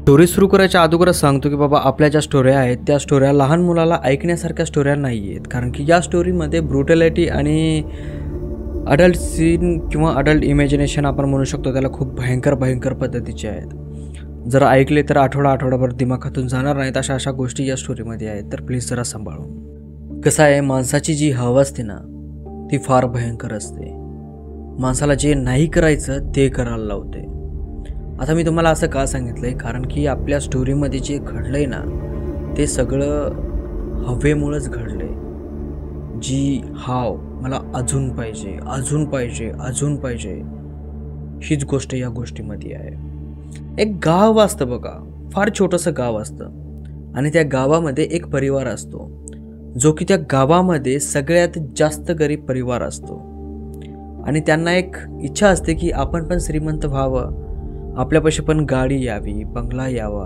Story सुरू करायच्या अगोदरच सांगतो की बाबा आपल्या ज्या स्टोऱ्या आहेत त्या स्टोऱ्या लहान मुलाला ऐकण्यासारख्या स्टोऱ्या नाही आहेत, कारण की या स्टोरीमध्ये ब्रुटॅलिटी आणि अडल्ट सीन किंवा अडल्ट इमॅजिनेशन आपण म्हणू शकतो त्याला खूप भयंकर पद्धतीचे आहेत. जर ऐकले तर आठवडाभर दिमागातून जाणार नाहीत अशा गोष्टी या स्टोरीमध्ये आहेत, तर प्लीज जरा सांभाळून. कसं आहे, माणसाची जी हवा असते ना ती फार भयंकर असते. माणसाला जे नाही करायचं ते करायला लावते. आता मी तुम्हाला असं का सांगितलं आहे, कारण की आपल्या स्टोरीमध्ये जे घडलं आहे ना ते सगळं हवेमुळंच घडलं आहे. जी हाव मला अजून पाहिजे हीच गोष्ट या गोष्टीमध्ये आहे. एक गाव असतं बघा, फार छोटंसं गाव असतं आणि त्या गावामध्ये एक परिवार असतो जो की त्या गावामध्ये सगळ्यात जास्त गरीब परिवार असतो आणि त्यांना एक इच्छा असते की आपण पण श्रीमंत व्हावं, आपल्यापाशी पण गाडी यावी, बंगला यावा,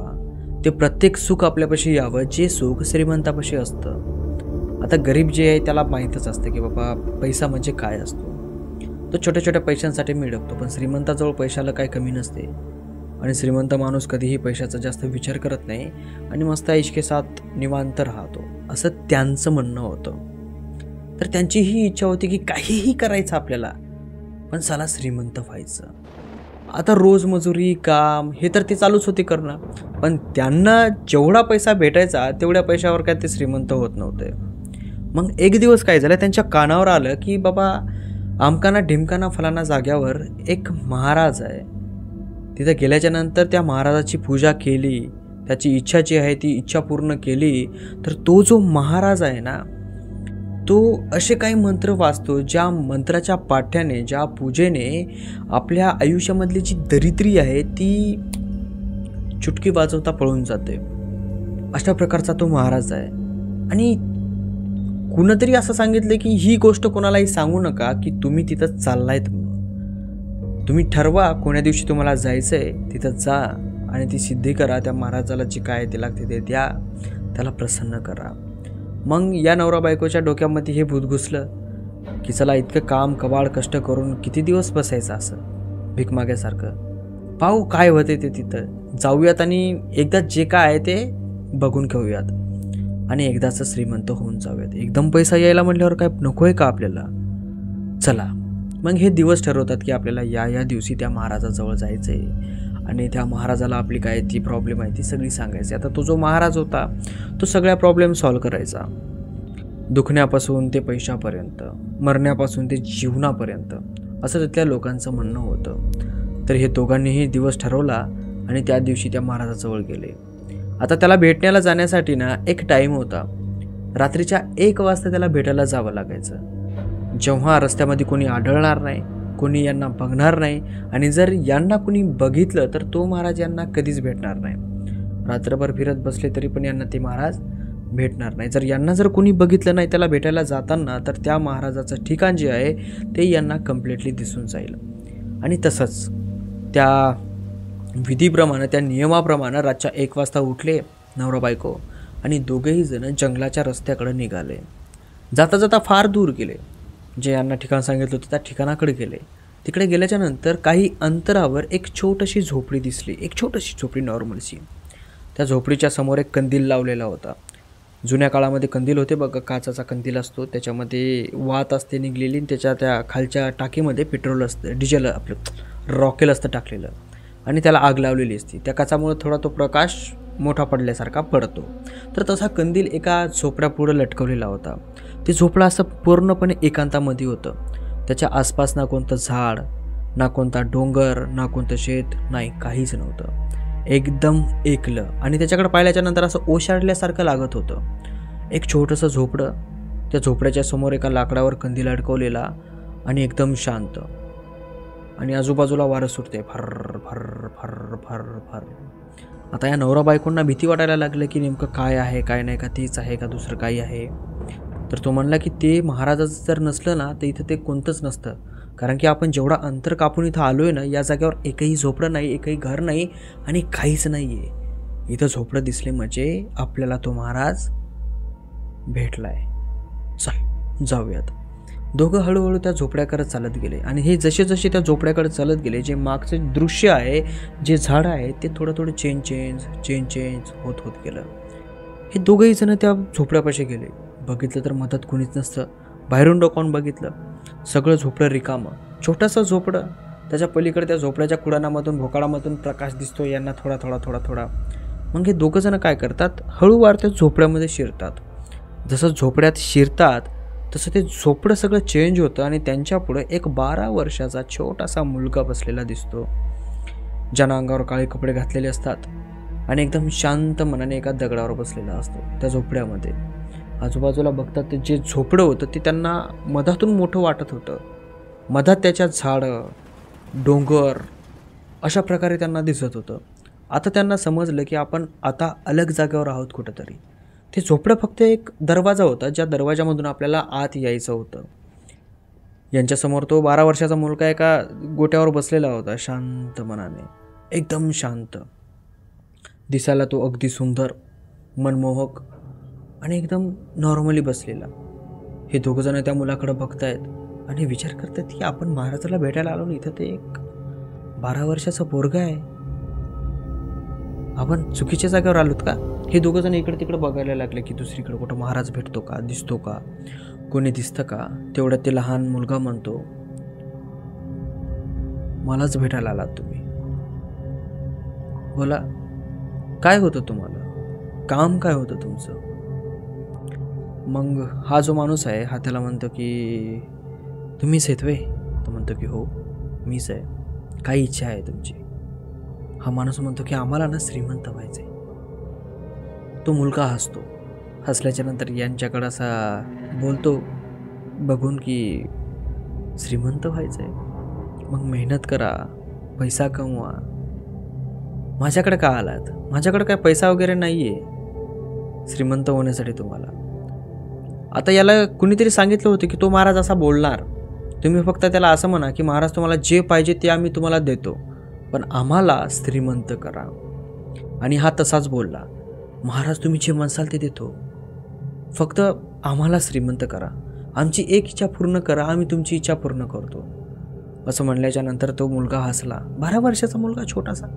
ते प्रत्येक सुख आपल्यापाशी यावं जे सुख श्रीमंतापाशी असतं. आता गरीब जे आहे त्याला माहीतच असतं की बाबा पैसा म्हणजे काय असतो. तो छोट्या पैशांसाठी मिळवतो, पण श्रीमंताजवळ पैशाला काय कमी नसते आणि श्रीमंत माणूस कधीही पैशाचा जास्त विचार करत नाही आणि मस्त ऐशके साथ निवांत राहतो, असं त्यांचं म्हणणं होतं. तर त्यांची ही इच्छा होती की काहीही करायचं आपल्याला, पण चला श्रीमंत व्हायचं. आता रोजमजुरी काम हे तर ते चालूच होते करणं, पण त्यांना जेवढा पैसा भेटायचा तेवढ्या पैशावर काय ते श्रीमंत होत नव्हते. मग एक दिवस काय झालं, त्यांच्या कानावर आलं की बाबा आमकाना ढिमकाना फलाना जाग्यावर एक महाराज आहे. तिथं गेल्याच्या नंतर त्या महाराजाची पूजा केली, त्याची इच्छा जी आहे ती इच्छा पूर्ण केली, तर तो जो महाराज आहे ना तो असे काही मंत्र वाचतो ज्या मंत्राच्या पाठ्याने, ज्या पूजेने आपल्या आयुष्यामधली जी दरिद्री आहे ती चुटकी वाजवता पळून जाते. अशा प्रकारचा तो महाराज आहे. आणि कुणीतरी असं सांगितलं की ही गोष्ट कोणालाही सांगू नका की तुम्ही तिथं चाललायत म्हणून. तुम्ही ठरवा कोण्या दिवशी तुम्हाला जायचं आहे, तिथं जा आणि ती सिद्धी करा. त्या महाराजाला जे काय ते लागते ते द्या, त्याला प्रसन्न करा. मग या नवरा बायकोच्या डोक्यामध्ये हे भूत घुसलं की चला इतकं काम कबाड कष्ट करून किती दिवस बसायचं असं भीक माग्यासारखं. पाहू काय होते ते, तिथं जाऊयात आणि एकदा जे काय आहे ते बघून घेऊयात आणि एकदाच श्रीमंत होऊन जाऊयात. एकदम पैसा यायला म्हटल्यावर काय नको आहे का आपल्याला. चला मग हे दिवस ठरवतात की आपल्याला या दिवशी त्या महाराजाजवळ जायचं आहे आणि त्या महाराजाला आपली काय ती प्रॉब्लेम आहे ती सगळी सांगायची. आता तो जो महाराज होता तो सगळ्या प्रॉब्लेम सॉल्व करायचा, दुखण्यापासून ते पैशापर्यंत, मरण्यापासून ते जीवनापर्यंत, असं तिथल्या लोकांचं म्हणणं होतं. तर हे दोघांनीही दिवस ठरवला आणि त्या दिवशी त्या महाराजाजवळ गेले. आता त्याला भेटण्याला जाण्यासाठी ना एक टाईम होता, रात्रीच्या 1 वाजता त्याला भेटायला जावं लागायचं, जेव्हा रस्त्यामध्ये कोणी आढळणार नाही, कोणी यांना बघणार नाही आणि जर यांना कोणी बघितलं तर तो महाराज यांना कधीच भेटणार नाही. रात्रभर फिरत बसले तरी पण यांना ते महाराज भेटणार नाही. जर यांना जर कोणी बघितलं नाही त्याला भेटायला जाताना, तर त्या महाराजाचं ठिकाण जे आहे ते यांना कम्प्लिटली दिसून जाईल. आणि तसंच त्या विधीप्रमाणे, त्या नियमाप्रमाणे रातच्या 1 वाजता उठले नवरा बायको आणि दोघेही जण जंगलाच्या रस्त्याकडे निघाले. जाता जाता फार दूर गेले, जे यांना ठिकाण सांगितलं होतं त्या ठिकाणाकडे गेले. तिकडे गेल्याच्या नंतर काही अंतरावर एक छोटीशी झोपडी दिसली, एक छोटीशी झोपडी नॉर्मलशी. त्या झोपडीच्या समोर एक कंदील लावलेला होता. जुन्या काळामध्ये कंदील होते बघा, काचाचा कंदील असतो, त्याच्यामध्ये वात असते निघलेली, त्याच्या त्या खालच्या टाकीमध्ये पेट्रोल असतं, डिझेल आपलं रॉकेल असतं टाकलेलं आणि त्याला आग लावलेली असते. त्या काचामुळे थोडा तो प्रकाश मोठा पडल्यासारखा पडतो. तर तसा कंदील एका झोपड्यापुढं लटकवलेला होता. ते झोपडं असं पूर्णपणे एकांतामध्ये होतं. त्याच्या आसपास ना कोणतं झाड, ना कोणता डोंगर, ना कोणतं शेत, नाही काहीच नव्हतं. एकदम एकलं आणि त्याच्याकडे पाहिल्याच्या नंतर असं ओशाडल्यासारखं लागत होतं. एक छोटंसं झोपडं, त्या झोपड्याच्या समोर एका लाकडावर कंदील अडकवलेला आणि एकदम शांत आणि आजूबाजूला वारं सुटते फर फर फर फर फर. आता या नवरा बायकोंना भीती वाटायला लागलं की नेमकं काय आहे काय नाही, का तेच आहे का दुसरं काही आहे. तर तो म्हणला की ते महाराजाचं जर नसलं ना तर इथं ते कोणतंच नसतं, कारण की आपण जेवढा अंतर कापून इथं आलो आहे ना, या जागेवर एकही झोपडं नाही, एकही घर नाही आणि काहीच नाही आहे. इथं झोपडं दिसले म्हणजे आपल्याला तो महाराज भेटलाय, चल जाऊयात. दोघं हळूहळू त्या झोपड्याकडे चालत गेले आणि हे जसे जसे त्या झोपड्याकडे चालत गेले, जे मागचे दृश्य आहे, जे झाडं आहे, ते थोडं थोडं चेंज होत होत गेलं. हे दोघंही जण त्या झोपड्यापाशी गेले. बघितलं तर मधात कुणीच नसतं. बाहेरून डोकावून बघितलं, सगळं झोपडं रिकामं. छोटंसं झोपडं, त्याच्या पलीकडे त्या झोपड्याच्या कुडाणामधून भोकाळामधून प्रकाश दिसतो यांना थोडा. मग हे दोघं जण काय करतात, हळूवार त्या झोपड्यामध्ये शिरतात. जसं झोपड्यात शिरतात तसं ते झोपडं सगळं चेंज होतं आणि त्यांच्यापुढे एक 12 वर्षाचा छोटासा मुलगा बसलेला दिसतो, ज्यानं अंगावर काळे कपडे घातलेले असतात आणि एकदम शांत मनाने एका दगडावर बसलेला असतो त्या झोपड्यामध्ये. आजूबाजूला बघतात ते जे झोपडं होतं ते त्यांना मधातून मोठं वाटत होतं. मधात त्याच्या झाडं, डोंगर अशा प्रकारे त्यांना दिसत होतं. आता त्यांना समजलं की आपण आता अलग जागेवर आहोत कुठंतरी. ते झोपडं फक्त एक दरवाजा होता, ज्या दरवाजामधून आपल्याला आत यायचं होतं. यांच्यासमोर तो 12 वर्षाचा मुलगा एका गोट्यावर बसलेला होता, शांत मनाने, एकदम शांत. दिसायला तो अगदी सुंदर, मनमोहक आणि एकदम नॉर्मली बसलेला. हे दोघं जण त्या मुलाकडे बघतायत आणि विचार करतात की आपण महाराजाला भेटायला आलो ना, इथं ते एक 12 वर्षाचा पोरगा आहे, आपण चुकीच्या जागेवर आलोत का? हे दोघं जण इकडे तिकडे बघायला लागले की दुसरीकडे कुठं महाराज भेटतो का, दिसतो का, कोणी दिसतं का. तेवढ्यात ते लहान मुलगा म्हणतो, मलाच भेटायला आलात तुम्ही, बोला काय होतं तुम्हाला, काम काय होतं तुमचं. मग हा जो माणूस आहे हा त्याला म्हणतो की तुम्हीच आहेत वे. तो म्हणतो की हो मीच आहे, काय इच्छा आहे तुमची. हा माणूस म्हणतो की आम्हाला ना श्रीमंत व्हायचंय. तो मुलगा हसतो. हसल्याच्या नंतर यांच्याकडं असा बोलतो बघून की श्रीमंत व्हायचंय, मग मेहनत करा, पैसा कमवा. माझ्याकडे का आलात, माझ्याकडे काय पैसा वगैरे नाही आहे श्रीमंत होण्यासाठी तुम्हाला. आता याला कुणीतरी सांगितलं होतं की तो महाराज असा बोलणार, तुम्ही फक्त त्याला असं म्हणा की महाराज तुम्हाला जे पाहिजे ते आम्ही तुम्हाला देतो, पण आम्हाला श्रीमंत करा. आणि हा तसाच बोलला, महाराज तुम्ही जे म्हणसाल ते देतो, फक्त आम्हाला श्रीमंत करा, आमची एक इच्छा पूर्ण करा, आम्ही तुमची इच्छा पूर्ण करतो. असं म्हणल्याच्या नंतर तो मुलगा हसला. 12 वर्षाचा मुलगा छोटासा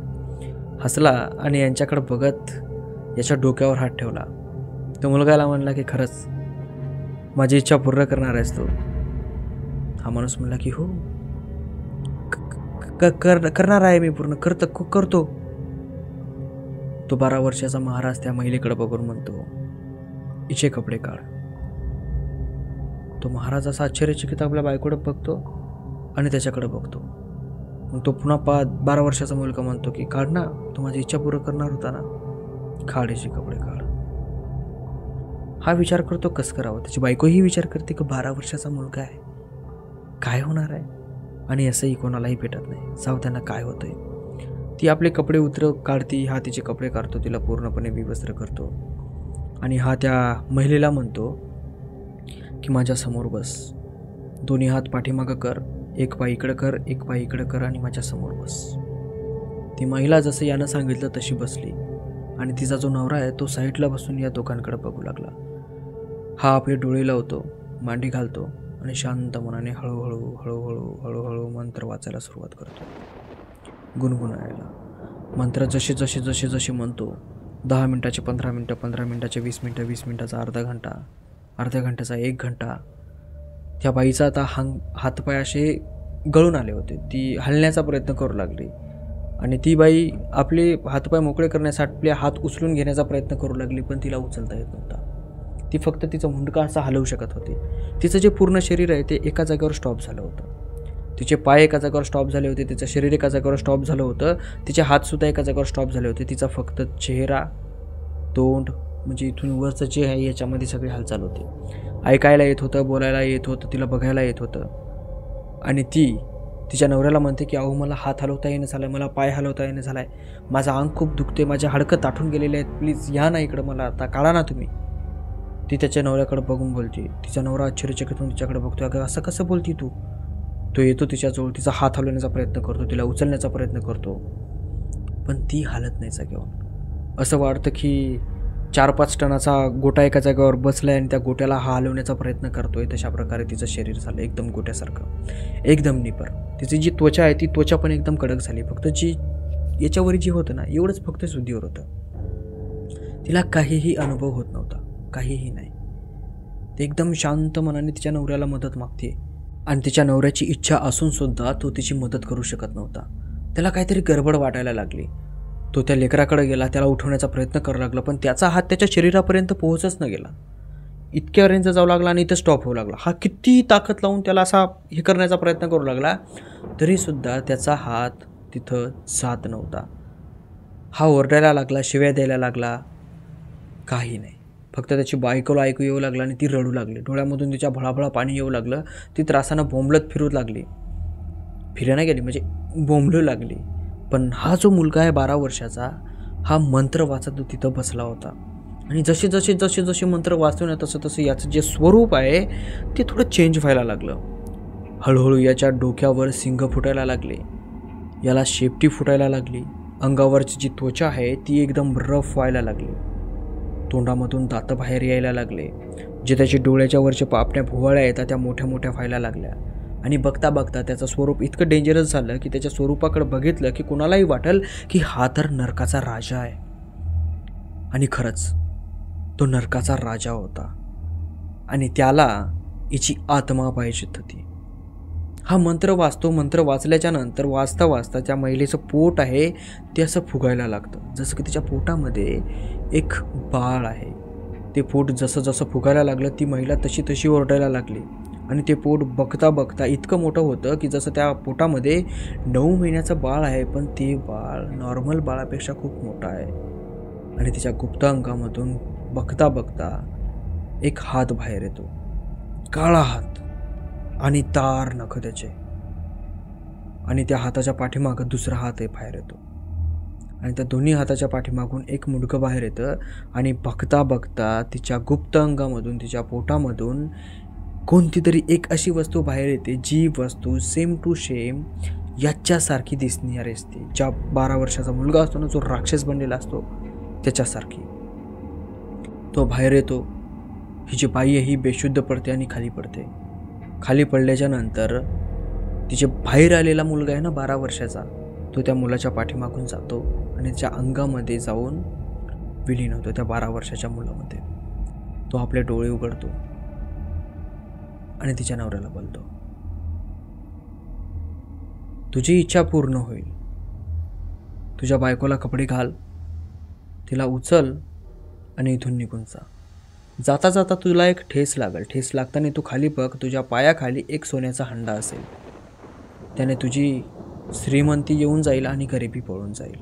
हसला आणि यांच्याकडे बघत याच्या डोक्यावर हात ठेवला. तो मुलगाला म्हणला की खरंच माझी इच्छा पूर्ण करणार आहेस तू. हा माणूस म्हणला की हो करणार आहे मी, पूर्ण करतो. तो 12 वर्षाचा महाराज त्या महिलेकडे बघून म्हणतो, हिचे कपडे काढ. तो महाराज असा आश्चर्यचकित आपल्या बायकोकडे बघतो आणि त्याच्याकडे बघतो. मग तो पुन्हा 12 वर्षाचा मुलगा म्हणतो की काढ ना, तू माझी इच्छा पूर्ण करणार होता ना, काढ हिचे कपडे काढ. हा विचार करतो कसं करावं. त्याची बायकोही विचार करते की 12 वर्षाचा मुलगा आहे, काय होणार आहे, आणि असंही कोणालाही भेटत नाही, जाऊ त्यांना काय होतंय. ती आपले कपडे काढती, हा तिचे कपडे काढतो, तिला पूर्णपणे विवस्त्र करतो आणि हा त्या महिलेला म्हणतो की माझ्यासमोर बस, दोन्ही हात पाठीमागं कर, एक पाय इकडं कर, एक पाय इकडं कर आणि माझ्यासमोर बस. ती महिला जसं यानं सांगितलं तशी बसली आणि तिचा जो नवरा आहे तो साईडला बसून या दोघांकडे बघू लागला. हा आपले डोळे लावतो, मांडी घालतो आणि शांत मनाने हळूहळू मंत्र वाचायला सुरुवात करतो, गुणगुणायला. मंत्र जसे म्हणतो, 10 मिनिटाचे 15 मिनटं, 15 मिनिटाचे 20 मिनटं, 20 मिनिटाचा अर्धा घंटा, अर्ध्या घंट्याचा 1 घंटा. त्या बाईचा आता हातपाय असे गळून आले होते. ती हलण्याचा प्रयत्न करू लागली आणि ती बाई आपले हातपाय मोकळे करण्यासाठी आपले हात उचलून घेण्याचा प्रयत्न करू लागली, पण तिला उचलता येत नव्हता. ती फक्त तिचं मुंडका असा हलवू शकत होती. तिचं जे पूर्ण शरीर आहे ते एका जागेवर स्टॉप झालं होतं. तिचे पाय एका जागेवर स्टॉप झाले होते, तिचं शरीर एका जागेवर स्टॉप झालं होतं, तिचे हातसुद्धा एका जागेवर स्टॉप झाले होते. तिचा फक्त चेहरा, तोंड, म्हणजे इथून वरचं जे आहे याच्यामध्ये सगळी हालचाल होती. ऐकायला येत होतं, बोलायला येत होतं, तिला बघायला येत होतं. आणि ती तिच्या नवऱ्याला म्हणते की अहो मला हात हलवता येणं झालं, मला पाय हलवता येणं झाला आहे, माझं अंग खूप दुखते, माझ्या हाडकं ताठून गेलेले आहेत, प्लीज या ना इकडं, मला आता काढा ना तुम्ही. ती त्याच्या नवऱ्याकडे बघून बोलते. तिचा नवरा आश्चर्यचकित होऊन तिच्याकडे बघतो, अगं असं कसं बोलती तू. तो येतो तिच्याजवळ, तिचा हात हलवण्याचा प्रयत्न करतो, तिला उचलण्याचा प्रयत्न करतो, पण ती हालत नाही जागेवर. असं वाटतं की 4-5 टनाचा गोटा एका जागेवर बसलाय आणि त्या गोट्याला हा हलवण्याचा प्रयत्न करतोय. तशा प्रकारे तिचं शरीर झालं एकदम गोट्यासारखं, एकदम निपर. तिची जी त्वचा आहे ती त्वचा पण एकदम कडक झाली. फक्त जी याच्यावर जे होतं ना एवढंच फक्त शुद्धीवर होतं. तिला काहीही अनुभव होत नव्हता, काहीही नाही. ते एकदम शांत मनाने तिच्या नवऱ्याला मदत मागते आणि तिच्या नवऱ्याची इच्छा असून सुद्धा तो तिची मदत करू शकत नव्हता. त्याला काहीतरी गडबड वाटायला लागली. तो त्या लेकराकडे गेला, त्याला उठवण्याचा प्रयत्न करू लागला, पण त्याचा हात त्याच्या शरीरापर्यंत पोहोचच न गेला. इतक्या रेंज जाऊ लागला आणि इथं स्टॉप होऊ लागला. हा किती ताकद लावून त्याला असा हे करण्याचा प्रयत्न करू लागला तरीसुद्धा त्याचा हात तिथं जात नव्हता. हा ओरडायला लागला, शिव्या द्यायला लागला, काही नाही. फक्त त्याची बायकोला ऐकू येऊ लागलं आणि ती रडू लागली. डोळ्यामधून तिच्या भळाभळा पाणी येऊ लागलं. ती त्रासानं बोंबलत फिरू लागली. फिरायला गेली म्हणजे बोंबलू लागली. पण हा जो मुलगा आहे 12 वर्षाचा, हा मंत्र वाचत तिथं बसला होता. आणि जसे मंत्र वाचतो ना तसं याचं जे स्वरूप आहे ते थोडं चेंज व्हायला लागलं. हळूहळू याच्या डोक्यावर सिंग फुटायला लागले, याला शेपटी फुटायला लागली. अंगावरची जी त्वचा आहे ती एकदम रफ व्हायला लागली. तोंडामधून दात बाहेर यायला लागले. जे त्याच्या डोळ्याच्या वरच्या पापण्या भोवळ्या येतात त्या मोठ्या मोठ्या व्हायला लागल्या. आणि बघता बघता त्याचं स्वरूप इतकं डेंजरस झालं की त्याच्या स्वरूपाकडे बघितलं की कोणालाही वाटेल की हा तर नरकाचा राजा आहे. आणि खरंच तो नरकाचा राजा होता आणि त्याला हिची आत्मा पाहिजे होती. हा मंत्र वाचतो. मंत्र वाचल्याच्या नंतर वाचता वाचता त्या महिलेचं पोट आहे ते असं फुगायला लागतं, जसं की तिच्या पोटामध्ये एक बाळ आहे. ते पोट जसं जसं फुगायला लागलं ती महिला तशी ओरडायला लागली. आणि ते पोट बघता बघता इतकं मोठं होतं की जसं त्या पोटामध्ये 9 महिन्याचं बाळ आहे, पण ते बाळ नॉर्मल बाळापेक्षा खूप मोठं आहे. आणि तिच्या गुप्त अंगामधून बघता बघता एक हात बाहेर येतो, काळा हात आणि तार नख त्याचे. आणि त्या हाताच्या पाठीमागं दुसरा हात आहे बाहेर येतो. आणि त्या दोन्ही हाताच्या पाठीमागून एक मुंडकं बाहेर येतं. आणि बघता बघता तिच्या गुप्त अंगामधून, तिच्या पोटामधून कोणती तरी एक अशी वस्तू बाहेर येते, जी वस्तू सेम टू सेम याच्यासारखी दिसणारी असते. ज्या 12 वर्षाचा मुलगा असतो ना, जो राक्षस बनलेला असतो त्याच्यासारखी. तो बाहेर येतो. हिची बाई ही बेशुद्ध पडते आणि खाली पडते. खाली पडल्याच्या नंतर तिचे बाहेर आलेला मुलगा आहे ना 12 वर्षाचा, तो त्या मुलाच्या पाठीमागून जातो आणि त्याच्या अंगामध्ये जाऊन विलीन होतो, त्या 12 वर्षाच्या मुलामध्ये. तो आपले डोळे उघडतो आणि तिच्या नवऱ्याला बोलतो, तुझी इच्छा पूर्ण होईल. तुझ्या बायकोला कपडे घाल, तिला उचल आणि इथून निघून जा. जाता जाता तुला एक ठेस लागेल. ठेस लागताना तू खाली बघ, तुझ्या पायाखाली एक सोन्याचा हंडा असेल. त्याने तुझी श्रीमंती येऊन जाईल आणि गरिबी पळून जाईल.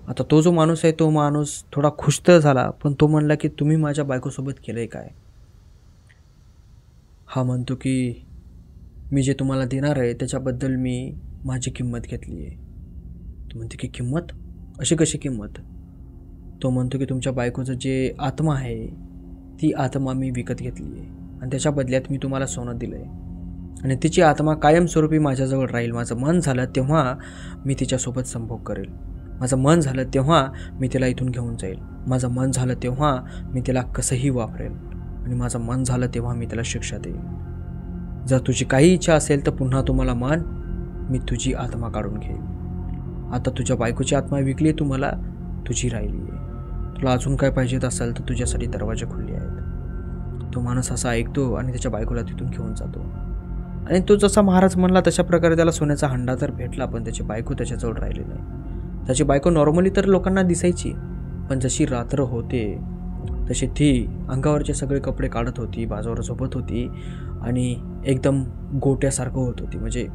आता तो जो माणूस आहे तो माणूस थोडा खुश तर झाला, पण तो म्हणला की तुम्ही माझ्या बायकोसोबत केलंय काय? हा म्हणतो की मी जे तुम्हाला देणार आहे त्याच्याबद्दल मी माझी किंमत घेतली आहे. तो म्हणतो की किंमत? अशी कशी किंमत? तो म्हणतो की तुमच्या बायकोचं जे आत्मा आहे ती आत्मा मी विकत घेतली आहे आणि त्याच्या बदल्यात मी तुम्हाला सोनं दिलं आहे. आणि तिची आत्मा कायमस्वरूपी माझ्याजवळ राहील. माझं मन झालं तेव्हा मी तिच्यासोबत संभोग करेल. माझं मन झालं तेव्हा मी तिला इथून घेऊन जाईल. माझं मन झालं तेव्हा मी तिला कसंही वापरेल आणि माझं मन झालं तेव्हा मी तिला शिक्षा देईल. जर तुझी काही इच्छा असेल तर पुन्हा तुम्हाला मान, मी तुझी आत्मा काढून घेईल. आता तुझ्या बायकोची आत्मा विकली आहे, तुम्हाला तुझी राहिली आहे. तुला अजून काय पाहिजेत असेल तर तुझ्यासाठी दरवाजे खुले आहेत. तो माणूस असा ऐकतो आणि त्याच्या बायकोला तिथून घेऊन जातो. आणि तो जसा महाराज म्हणला तशा प्रकारे त्याला सोन्याचा हंडा तर भेटला, पण त्याची बायको त्याच्याजवळ राहिली नाही. त्याची बायको नॉर्मली तर लोकांना दिसायची, पण जशी रात्र होते तशी ती अंगावरचे सगळे कपडे काढत होती, बाजूवर झोपत होती आणि एकदम गोट्यासारखं होत होती, म्हणजे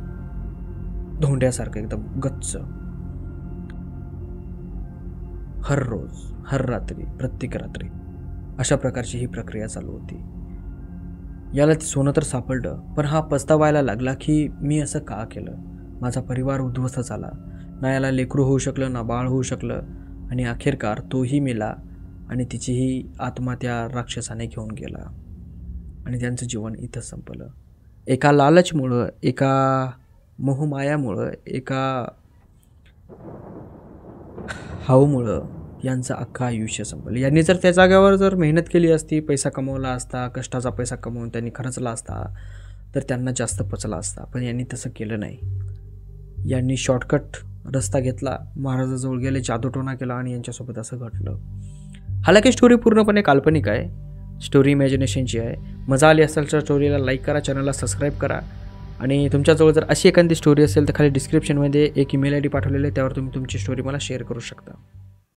धोंड्यासारखं एकदम गच्च. हर रोज, हर रात्री, प्रत्येक रात्री अशा प्रकारची ही प्रक्रिया चालू होती. याला ते सोनं तर सापडलं, पण हा पस्तावायला लागला की मी असं का केलं. माझा परिवार उद्ध्वस्त झाला, ना याला लेकरू होऊ शकलं ना बाळ होऊ शकलं, आणि अखेरकार तोही मेला आणि तिचीही आत्मा त्या राक्षसाने घेऊन गेला आणि त्यांचं जीवन इथं संपलं. एका लालचमुळं, एका मोहमायामुळं, एका हाऊमुळं यांचं अख्खं आयुष्य संपलं. यांनी जर त्या जागेवर जर मेहनत केली असती, पैसा कमवला असता, कष्टाचा पैसा कमवून त्यांनी खर्चला असता, तर त्यांना जास्त पचला असता. पण यांनी तसं केलं नाही. यांनी शॉर्टकट रस्ता घेतला, महाराजाजवळ गेले, जादूटोणा केला आणि यांच्यासोबत असं घडलं. हालाकी स्टोरी पूर्णपणे काल्पनिक आहे, स्टोरी इमॅजिनेशनची आहे. मजा आली असेल तर स्टोरीला लाईक करा, चॅनलला सबस्क्राईब करा. आणि तुमच्याजवळ जर अशी एखादी स्टोरी असेल तर खाली डिस्क्रिप्शनमध्ये एक ईमेल ID पाठवलेली आहे, त्यावर तुम्ही तुमची स्टोरी मला शेअर करू शकता.